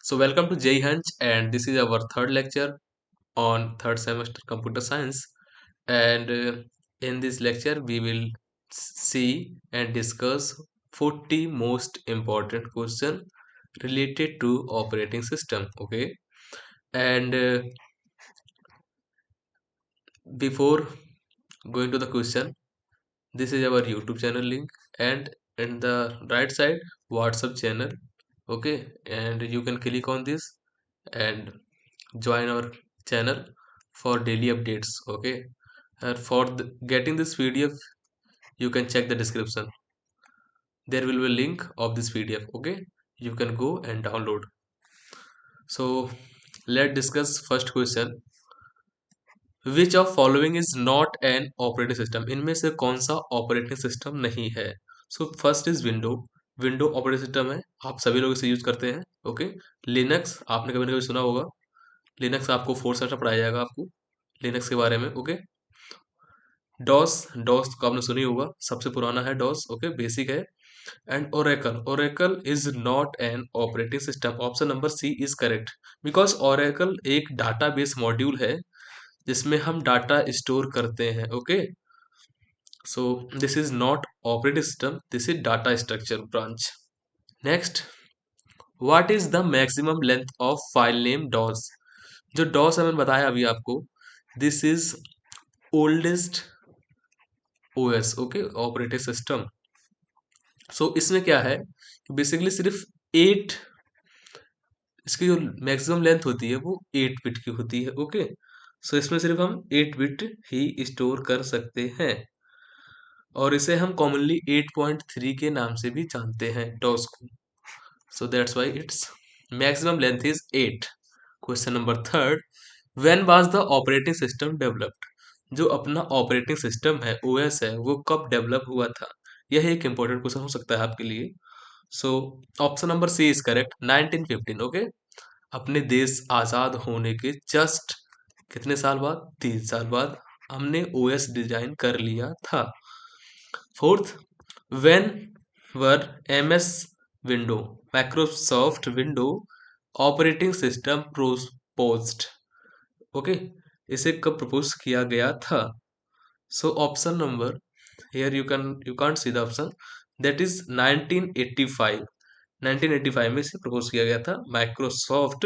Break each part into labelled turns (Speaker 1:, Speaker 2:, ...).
Speaker 1: So welcome to Jai Hunch, and this is our third lecture on third semester computer science. And in this lecture, we will see and discuss 40 most important question related to operating system. Okay, and before going to the question, this is our YouTube channel link, and in the right side, WhatsApp channel. Okay, and you can click on this and join our channel for daily updates. Okay, and for getting this pdf, you can check the description. There will be a link of this pdf. Okay, you can go and download. So let's discuss first question. Which of following is not an operating system? इनमें से कौन सा operating system नहीं है? So first is window. Window operating system है, आप सभी लोग इसे यूज करते हैं. ओके, लिनक्स आपने कभी ना कभी सुना होगा. लिनक्स आपको फोर्थ सेमेस्टर पढ़ाया जाएगा आपको लिनक्स के बारे में. Okay, DOS. डॉस को आपने सुनी होगा, सबसे पुराना है डॉस. ओके, बेसिक है. And Oracle. Oracle is not an operating system. Option number C is correct, because Oracle एक डाटाबेस मॉड्यूल है जिसमें हम डाटा स्टोर करते हैं. Okay, so this is not operating system, this is data structure branch. Next, what is the maximum length of file name DOS? जो DOS है मैंने बताया अभी आपको, this is oldest OS. Okay, operating system. सो इसमें क्या है, बेसिकली सिर्फ 8, इसकी जो मैक्सिमम लेंथ होती है वो 8 बिट की होती है. ओके, सो इसमें सिर्फ हम 8 बिट ही स्टोर कर सकते हैं, और इसे हम कॉमनली 8.3 के नाम से भी जानते हैं डॉस को. So that's why its maximum length is 8. Question number third, when was the operating system developed? जो अपना ऑपरेटिंग सिस्टम है, ओएस है, वो कब डेवलप हुआ था? यह एक इंपॉर्टेंट क्वेश्चन हो सकता है आपके लिए. So option number C is correct, 1915. Okay, अपने देश आजाद होने के जस्ट कितने साल बाद? 3 साल बाद हमने ओएस डिजाइन कर लिया था. Fourth, when were MS window, Microsoft window operating system proposed? Okay, इसे कब प्रपोज किया गया था? सो option number, here you can't see the option, that is 1985. 1985 में इसे प्रपोज किया गया था माइक्रोसॉफ्ट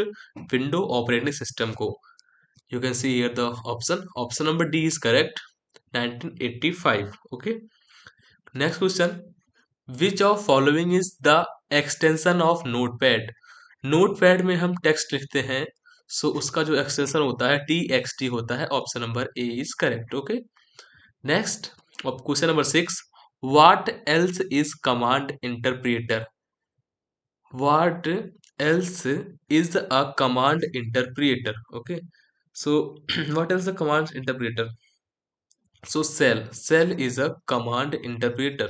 Speaker 1: विंडो ऑपरेटिंग सिस्टम को. You can see here the option number D is correct, 1985. Okay, next question, which of following is the extension of notepad? Notepad में हम text लिखते हैं, सो उसका जो एक्सटेंशन होता है TXT होता है. Option number A is correct. Okay, next question number 6, what else is command interpreter? What else is a command interpreter? Okay, so what else the command interpreter? So cell is a command interpreter.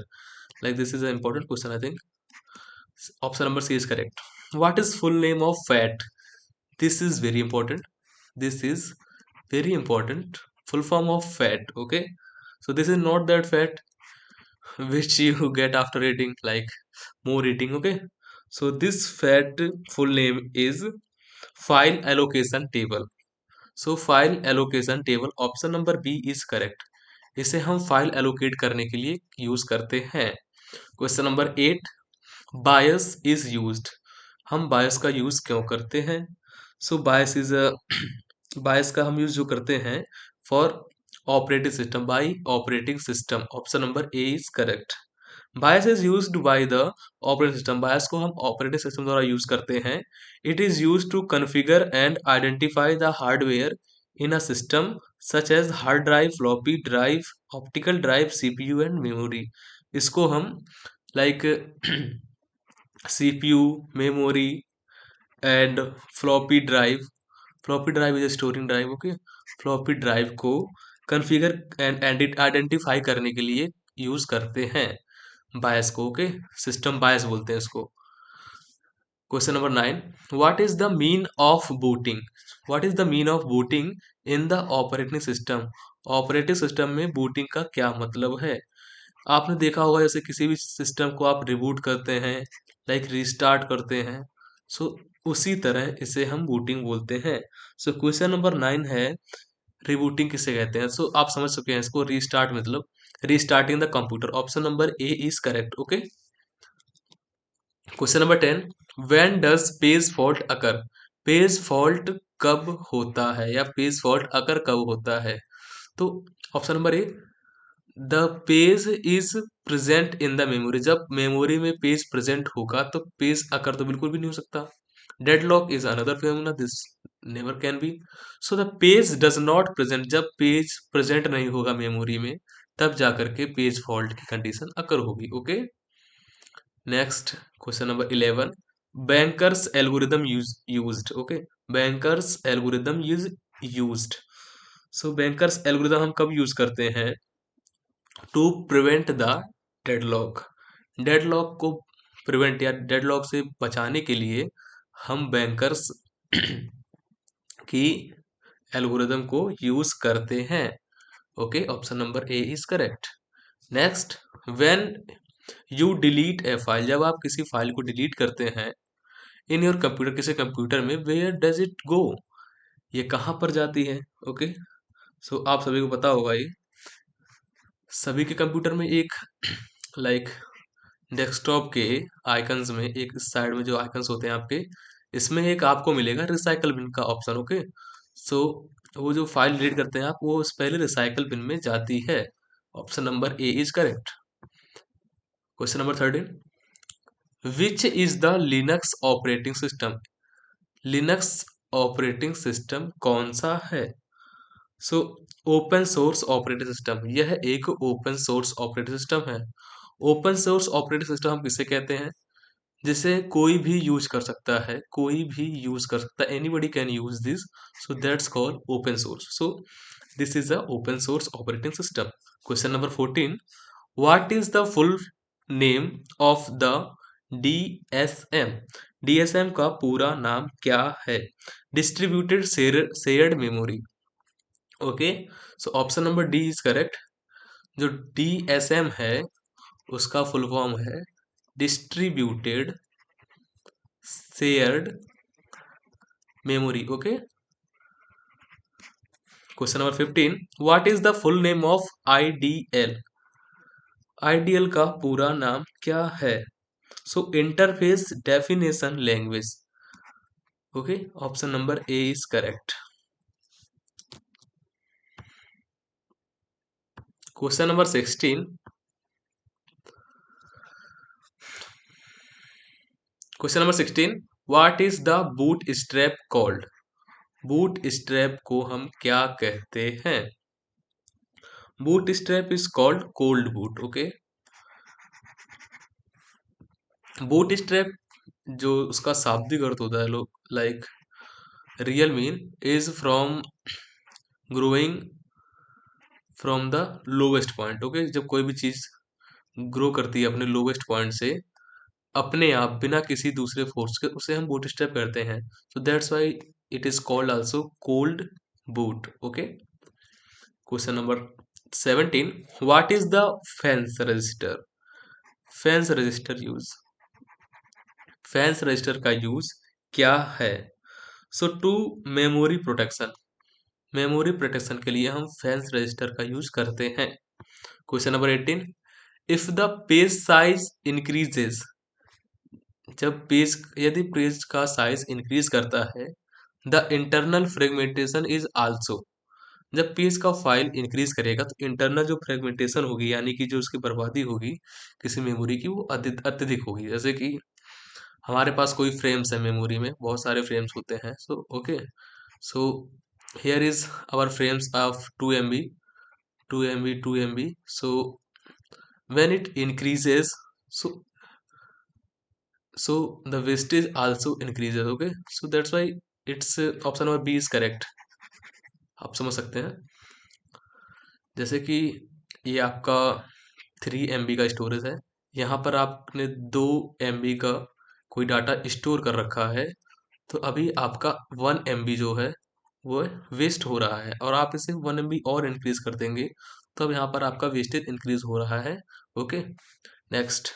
Speaker 1: Like, this is an important question, I think. Option number C is correct. What is full name of fat? This is very important. This is very important. Full form of fat. Okay, so this is not that fat which you get after eating, like more eating. Okay, so this fat full name is file allocation table. So file allocation table, option number B is correct. इसे हम file allocate करने के लिए use करते हैं. Question number 8, bias is used. हम बायस का use क्यों करते हैं? सो बायस इज बायस का हम यूज जो करते हैं for operating system, by operating system. Option number A is correct. BIOS is used by the operating system. BIOS को हम ऑपरेटिंग सिस्टम द्वारा यूज करते हैं. It is used to configure and identify the hardware in a system such as hard drive, floppy drive, optical drive, CPU and memory. इसको हम like CPU, memory and floppy drive. Floppy drive is storing drive. Okay, floppy drive को configure and identify करने के लिए use करते हैं बायस को. Okay, system बायस बोलते हैं इसको. Question number 9, what is the mean of booting? What is the mean of booting in the operating system? Operating system में बूटिंग का क्या मतलब है? आपने देखा होगा, जैसे किसी भी सिस्टम को आप रिबूट करते हैं, लाइक रीस्टार्ट करते हैं, सो उसी तरह इसे हम बूटिंग बोलते हैं। सो क्वेश्चन नंबर 9 है, रिबूटिंग किसे कहते हैं। सो आप समझ चुके हैं इसको, रीस्टार्ट मतलब restarting the computer. Option number A is correct. Okay, question number 10, when does page fault occur. Page fault कब होता है या पेज फॉल्ट अकर कब होता है। तो option number A, the page is present in the memory. जब मेमोरी में पेज प्रेजेंट होगा तो पेज अकर तो बिल्कुल भी नहीं हो सकता। Deadlock is another phenomena, this never can be. So the page does not present, जब पेज प्रेजेंट नहीं होगा मेमोरी में तब जाकर के पेज फॉल्ट की कंडीशन अकर होगी। Okay, next question number 11, bankers algorithm used. Okay, bankers algorithm is used. So bankers algorithm हम कब यूज करते हैं, to prevent the deadlock. Deadlock को प्रिवेंट या डेडलॉक से बचाने के लिए हम बैंकर्स की एल्गोरिदम को यूज करते हैं। Okay, option number A is correct. Next, when you delete A file, जब आप किसी फाइल को डिलीट करते हैं इन योर कंप्यूटर, किसी कंप्यूटर में, वेयर डज इट गो, ये कहाँ पर जाती है। ओके, सो आप सभी को पता होगा ये, सभी के कंप्यूटर में एक लाइक डेस्कटॉप के आइकन्स में एक साइड में जो आइकन्स होते हैं आपके, इसमें एक आपको मिलेगा रिसाइकल बिन का ऑप्शन। ओके, सो वो जो फाइल डिलीट करते हैं आप, वो उस पहले रिसाइकल बिन में जाती है। Option number A is correct. Question number 13, which is the Linux operating system. Linux operating system कौन सा है। So open source operating system, यह एक ओपन सोर्स ऑपरेटिंग सिस्टम है। ओपन सोर्स ऑपरेटिंग सिस्टम हम किसे कहते हैं, जिसे कोई भी यूज कर सकता है, कोई भी यूज कर सकता है, anybody can use this, so that's called open source. So this is a open source operating system. Question number 14, what is the full name of the DSM. DSM का पूरा नाम क्या है, distributed shared memory. Okay, so option number D is correct. जो DSM है उसका full form है distributed shared memory. Okay, question number 15, what is the full name of IDL. IDL का पूरा नाम क्या है। So interface definition language. Okay, option number A is correct. Question number 16, question number 16, what is the bootstrap called. Bootstrap को हम क्या कहते हैं। Bootstrap is called cold boot. Okay, bootstrap जो उसका शाब्दिक अर्थ होता है, लोग like real mean is from growing from the lowest point. Okay, जब कोई भी चीज ग्रो करती है अपने लोवेस्ट पॉइंट से अपने आप बिना किसी दूसरे फोर्स के, उसे हम बूट स्ट्रैप करते हैं। So that's why it is called also cold boot. Okay, question number 17, what is the fence register. Fence register use, fence register का यूज क्या है। So to memory protection, memory protection के लिए हम fence register का use करते हैं। Question number 18, if the page size increases. जब पेज, यदि पेज का साइज इंक्रीज करता है, the internal fragmentation is also. जब पेज का फाइल इंक्रीज करेगा तो इंटरनल जो फ्रेगमेंटेशन होगी, यानी कि जो उसकी बर्बादी होगी किसी मेमोरी की, वो अत्यधिक होगी। जैसे कि हमारे पास कोई फ्रेम्स है, मेमोरी में बहुत सारे फ्रेम्स होते हैं। So okay, so here is our frames of 2 MB, 2 MB, 2 MB। So when it increases, so the wastage also increases. Okay, so that's why it's option number B is correct। आप समझ सकते हैं, जैसे कि ये आपका 3 MB का storage है, यहाँ पर आपने 2 MB का कोई डाटा स्टोर कर रखा है, तो अभी आपका 1 MB जो है वो वेस्ट हो रहा है, और आप इसे 1 MB और इंक्रीज कर देंगे तो अब यहाँ पर आपका वेस्टेज इंक्रीज हो रहा है। Okay, next,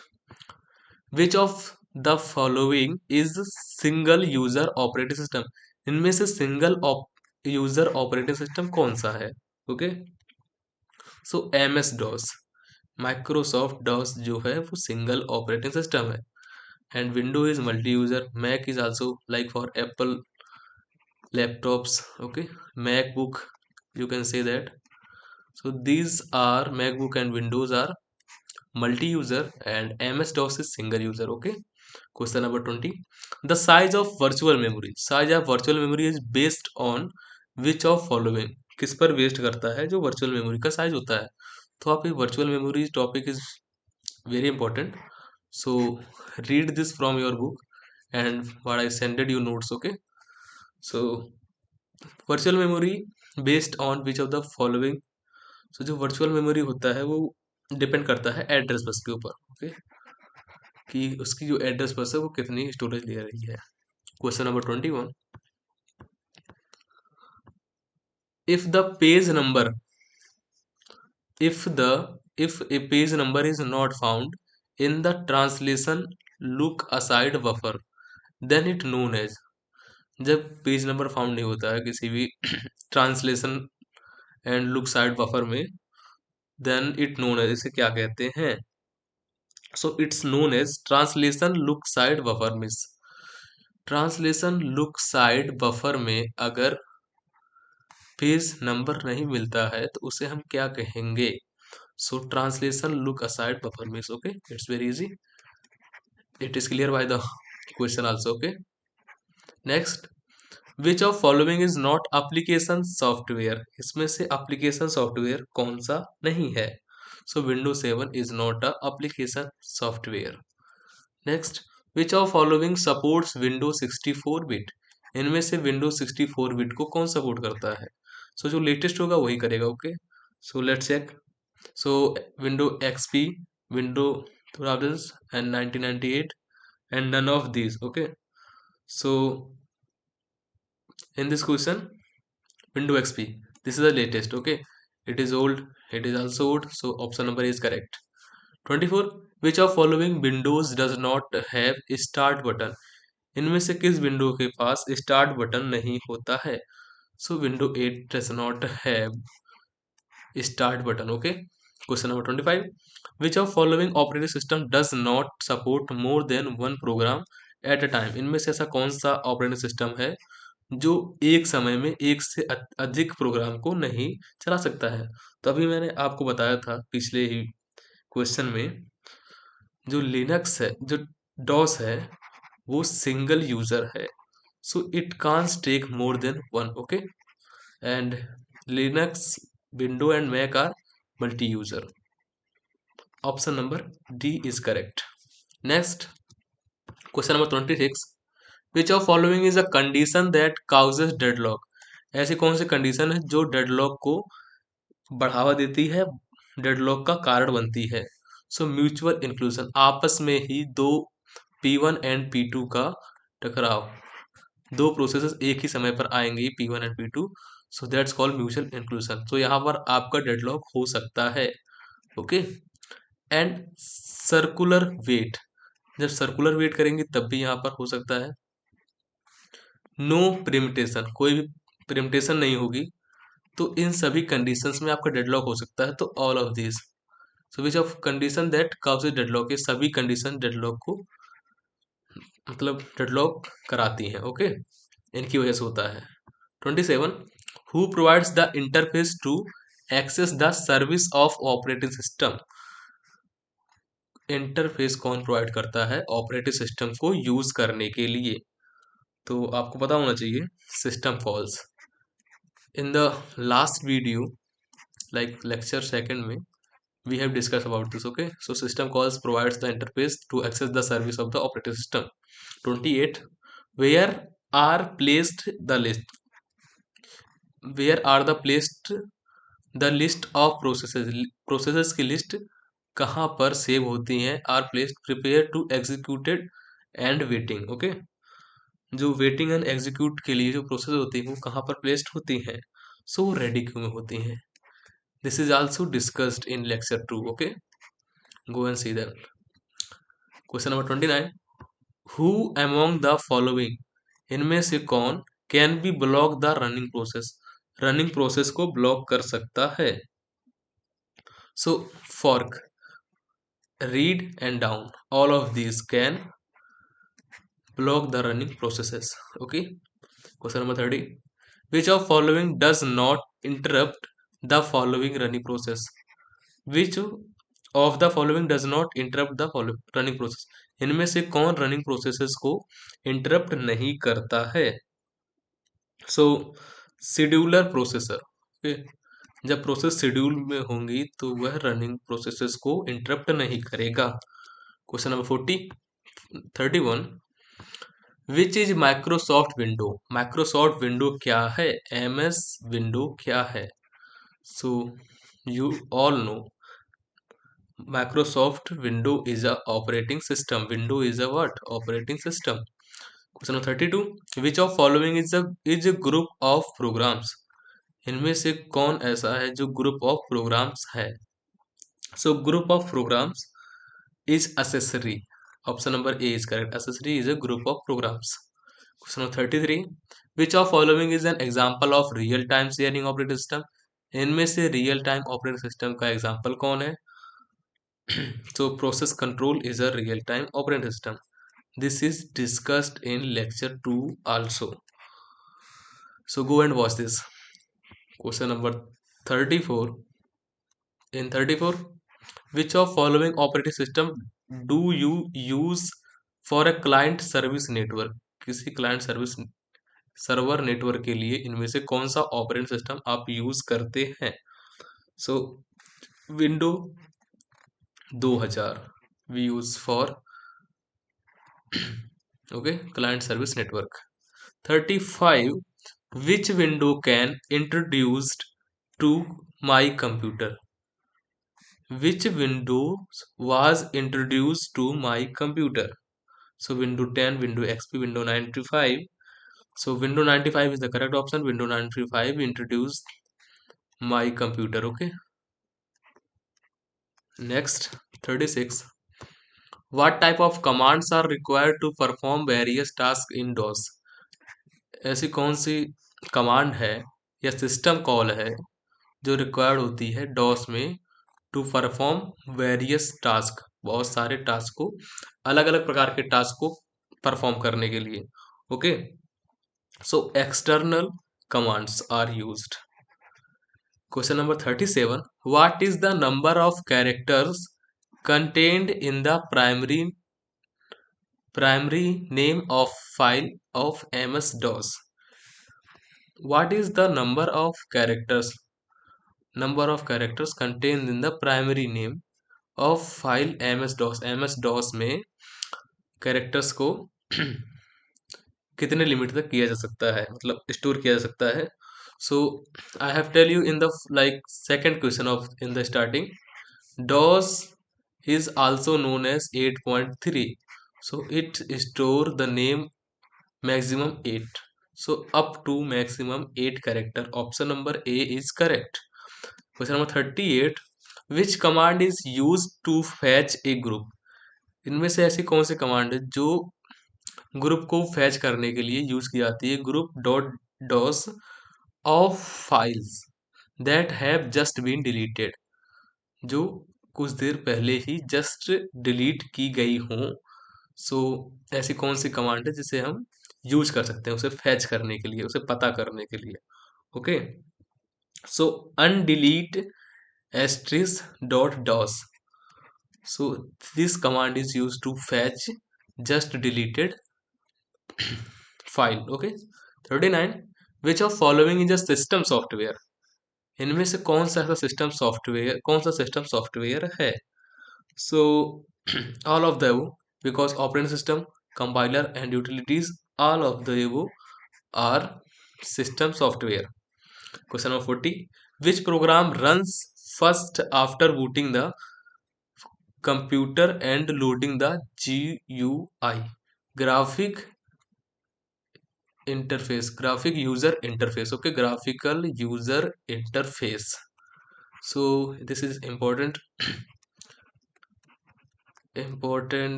Speaker 1: which of the following is single user operating system. इनमें से सिंगल यूजर ऑपरेटिंग सिस्टम कौन सा है? ओके, so MS DOS, Microsoft DOS जो है वो सिंगल ऑपरेटिंग सिस्टम है। And window is multi user, Mac is also like for Apple laptops, okay, MacBook, you can say that. So these are MacBook and Windows are multi-user and MS-DOS is single user. Okay. Question number 20. The size of virtual memory. Size of virtual memory is based on which of following? किस पर based करता है जो virtual memory का size होता है? तो आपकी virtual memory topic is very important. So read this from your book and what I sended you notes. Okay. So virtual memory based on which of the following. So जो virtual memory होता है वो depend करता है address bus के ऊपर. Okay, कि उसकी जो एड्रेस बस है वो कितनी स्टोरेज ले रही है. Question number 21. If the page number if a page number is not found in the translation look aside buffer, then it known as. जब पेज नंबर फाउंड नहीं होता है किसी भी translation and look side buffer में, then it known as, इसे क्या कहते हैं? So it's known as translation look side buffer. Miss translation look side buffer में अगर पेज नंबर नहीं मिलता है तो उसे हम क्या कहेंगे? So translation look aside buffer miss. Okay, it's very easy. It is clear by the question also. Okay, next. Which of following is not application software. इसमें से एप्लीकेशन सॉफ्टवेयर कौन सा नहीं है? So window 7 is not a application software. Next. Which of following supports window 64 bit. इनमें से window 64 bit को कौन सपोर्ट करता है? सो जो लेटेस्ट होगा वही करेगा. Okay, so let's check. So window XP, window 2000 and 1998 and none of these. Okay, so in this question window XP, this is the latest. Okay, it is old, it is also old, so option number is correct. 24. which of following windows does not have start button. इनमें से किस window के पास start button नहीं होता है? So window 8 does not have start button. Okay, question number 25. which of following operating system does not support more than one program at a time. इनमें से ऐसा कौन सा ऑपरेटिंग सिस्टम है जो एक समय में एक से अधिक प्रोग्राम को नहीं चला सकता है? तो अभी मैंने आपको बताया था पिछले ही क्वेश्चन में, जो लिनक्स है, जो डॉस है, वो सिंगल यूजर है. So it can't take more than one. Okay, and Linux, window and Mac are multi user. Option number D is correct. Next, question number 26. Which of following is a condition that causes deadlock. ऐसी कौन सी condition है जो deadlock को बढ़ावा देती है, deadlock का कारण बनती है? सो म्यूचुअल इंक्लूजन, आपस में ही दो P1 एंड P2 का टकराव. दो प्रोसेसेस एक ही समय पर आएंगे P1 and P2, so that's called mutual inclusion. तो यहाँ पर आपका डेडलॉक हो सकता है. ओके, एंड सर्कुलर वेट, जब सर्कुलर वेट करेंगे तब भी यहाँ पर हो सकता है. नो प्रिमिटेशन, कोई भी प्रिमिटेशन नहीं होगी, तो इन सभी कंडीशंस में आपका डेडलॉक हो सकता है. तो all of this, so which of condition that causes deadlock, ये सभी कंडीशन डेडलॉक को मतलब डेडलॉक कराती हैं. ओके, इनकी वजह से होता है. 27. Who provides the interface to access the service of operating system. Interface कौन प्रोवाइड करता है ऑपरेटिंग सिस्टम को यूज करने के लिए? तो आपको पता होना चाहिए system calls. In the last video, like lecture second में, we have discussed about this. Okay, so system calls provides the interface to access the service of the operating system. 28. where are placed the list, where are the placed the list of processes की list कहाँ पर save होती हैं? Are placed prepare to executed and waiting. Okay, जो waiting and execute के लिए जो process होती है वो कहाँ पर प्लेस्ड होती हैं? सो रेडी क्यू में होती हैं. This is also discussed in lecture 2. Okay, go and see them. Question number 29. Who among the following, इनमें से कौन can be block the running process, running process को ब्लॉक कर सकता है? सो fork, read and down, all of these can block the running processes. Okay, question number 30, which of following does not interrupt the following running process? Which of the following does not interrupt the running process? इनमें से कौन running processes को interrupt नहीं करता है? सो scheduler processor. Okay, जब process schedule में होंगी तो वह रनिंग प्रोसेसेस को इंटरप्ट नहीं करेगा। Question number 31, which is Microsoft window? Microsoft window क्या है? एमएस विंडो क्या है? So you all know Microsoft window is a operating system. Window is a what? Operating system. Question number 32, which of following is a group of programs? इनमें से कौन ऐसा है जो ग्रुप ऑफ प्रोग्राम्स है? So group of programs is accessory. Option number A is correct. Accessory is a group of programs. Question number 33, which of following is an example of real time sharing operating system? इनमें से real time operating system का example कौन है? So process control is a real time operating system. This is discussed in lecture 2 also. So go and watch this. Question number 34, in 34, which of following operating system do you use for a client service network? किसी client service server network के लिए इनमें से कौन सा operating system आप use करते हैं? So window 2000 we use for okay client service network. 35, which window can introduced to my computer? Which windows was introduced to my computer? So window 10, window XP, window 95. So window 95 is the correct option. Window 95 introduced my computer. Okay. Next, 36. What type of commands are required to perform various tasks in DOS? ऐसी कौन सी command है या system call है जो required होती है DOS में to perform various task, बहुत सारे टास्क को, अलग अलग प्रकार के टास्क को परफॉर्म करने के लिए? Okay, so external commands are used. Question number 37, what is the number of characters contained in the primary name of file of ms dos? What is the number of characters contained in the primary name of file ms dos? ms dos में characters को कितने limit तक किया जा सकता है, मतलब store किया जा सकता है? So I have tell you in the like second question of in the starting, DOS is also known as 8.3, so it store the name maximum 8, so up to maximum 8 character. Option number A is correct. Question number 38, which command is used to fetch a group? इनमें से ऐसी कौन सी command है जो group को fetch करने के लिए यूज की जाती है? Group dot DOS of files that have just been deleted, जो कुछ देर पहले ही जस्ट डिलीट की गई हों। सो ऐसी कौन सी कमांड है जिसे हम यूज कर सकते हैं उसे फैच करने के लिए, उसे पता करने के लिए? Okay, so undelete asterisk dot DOS, so this command is use to fetch just deleted file. Okay, 39, which of following is a system software? इनमें से कौन सा ऐसा सिस्टम सॉफ्टवेयर, कौन सा सिस्टम सॉफ्टवेयर है? So all of the above, because operating system, compiler and utilities, all of the above are system software. Question number 40, which program runs first after booting the computer and loading the GUI? Graphic interface, graphic user interface. Okay, graphical user interface. So this is important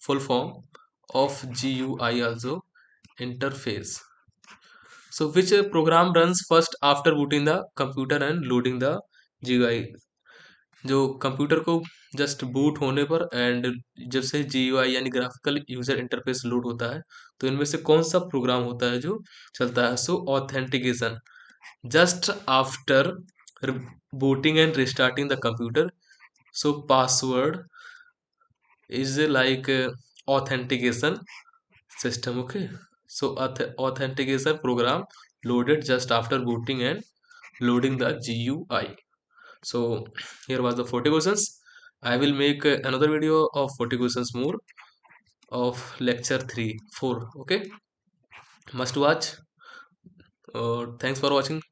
Speaker 1: full form of GUI also interface. So which program runs first after booting the computer and loading the GUI? जो computer को just boot होने पर and जब से GUI यानी graphical user interface load होता है, तो इनमें से कौन सा प्रोग्राम होता है जो चलता है? सो authentication just after booting and restarting the computer. So password is like authentication system. Okay, so authentication program loaded just after booting and loading the GUI. So here was the 40 questions. I will make another video of 40 questions more of lecture 3 4. Okay, must watch. Thanks for watching.